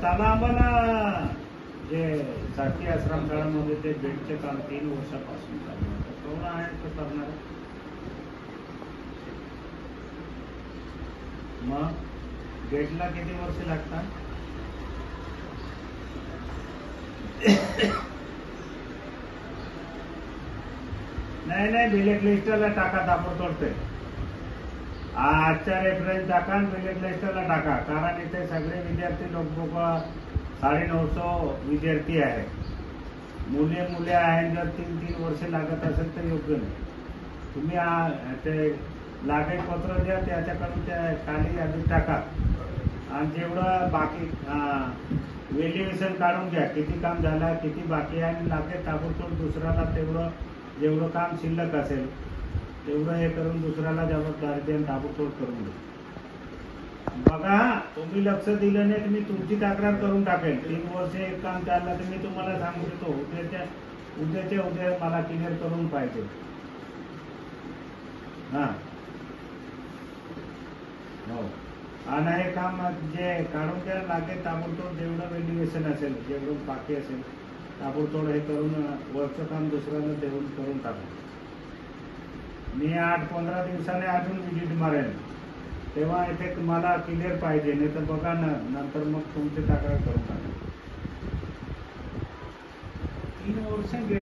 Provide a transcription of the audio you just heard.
त्याला आम्हाला जे साठी आश्रम काळामध्ये ते बेडचे काम 3 वर्षापासून चालू होतं. कोण आहे तो करणार? मग गेटला किती वर्ष लागतात? नाही नाही, बिलेट लिस्टला टाका, ताबडतोब ते आजच्या रेफरन्स टाका आणि बिलेट लिस्टला टाका. कारण इथे सगळे विद्यार्थी लोक 950 विद्यार्थी आहेत. मुले आहेत. जर 3 वर्ष लागत असेल तर योग्य नाही. तुम्ही ते लागेल पत्र द्या, त्याच्याकडून त्या खाली यादी टाका आणि जेवढं बाकी व्हॅल्युएशन काढून घ्या, किती काम झालं, किती बाकी आहे, आणि लागेल ताबडतोब दुसऱ्याला जेवढं काम शिल्लक असेल तेवढं हे करून दुसऱ्याला जबाबदारी देऊन ताबडतोब करून द्या. बघा, तुम्ही लक्ष दिलं नाही तर मी तुमची तक्रार करून टाकेल. 3 वर्ष एक काम चाललं तर मी तुम्हाला सांगू देतो, उद्या मला क्लिअर करून पाहिजे. हा हो, आणि हे काम जे काढून द्यायला लागेल ताबडतोब, जेवढं व्हॅल्युएशन असेल, जेवढं बाकी असेल ताबडतोब हे करून वरचं काम दुसऱ्याला देऊन करून टाका. मी 8-15 दिवसाने अजून विजिट मारेल, तेव्हा इथे तुम्हाला क्लिअर पाहिजे. नाही तर बघा ना, नंतर मग तुमची तक्रार करून टाका. 3 वर्ष